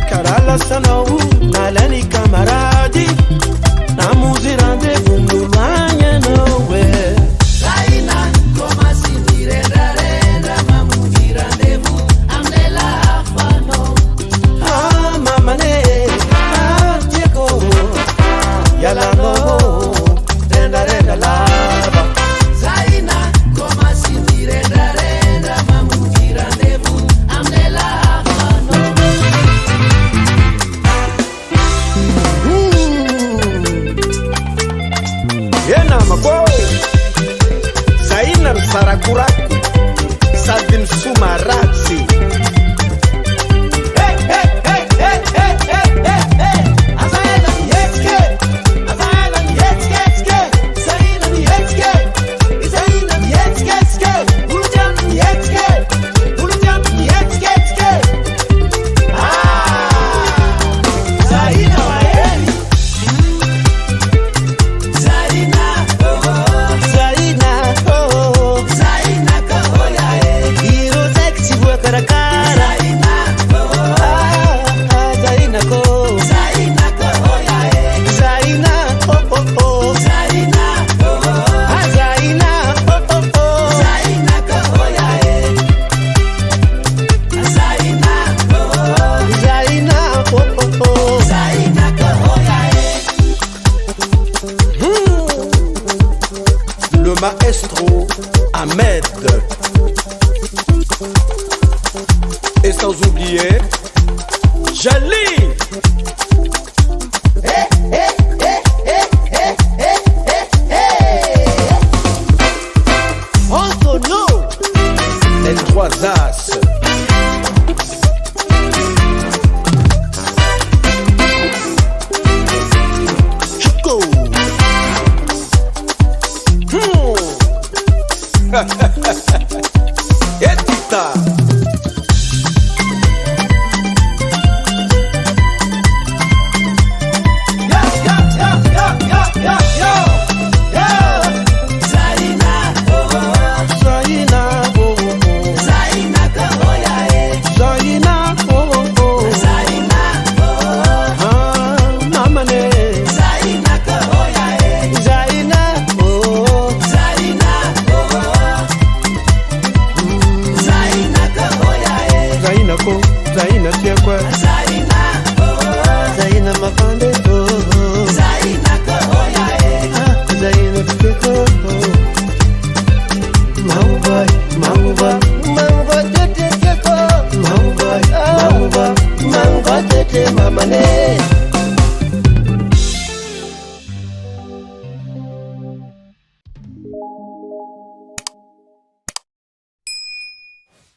Karala sanau malani kamaradi namuzi rendezvous mulanya nowe Zaina koma sindire renda mamuzi rendezvous amnela afano ah mama ne ah tieko yala no renda lava Zaina koma sindire renda mamuzi rendezvous amnela afano Yena maboy Zaina sarakuraku Sabin sumaratsi Hey hey hey hey hey hey hey hey Azaina yetske Azaina yetske Zaina yetske Zaina yetske Ulujan yetske Ulujan yetske Ah Zaina waeli Zaina Zaina oh Zaina koya Hiro sexy vuoi cara Zaina Zaina ko Zaina koya Zaina oh oh oh Zaina Zaina oh oh oh Zaina koya Zaina Zaina oh oh oh Zaina koya Le maestro Ahmed. Et sans oublier Jali. Antonio. Les trois as. Chico. Etita. Zaina Zaina oh oh oh Zaina koya Zaina oh oh oh Zaina ah mama ne Zaina koya Zaina oh Zaina Zaina koya Zaina ko Zaina tiekwe Zaina Zaina mafande oh Zaina koya Zaina tieko Mauba tete tieko Mauba tete mama ne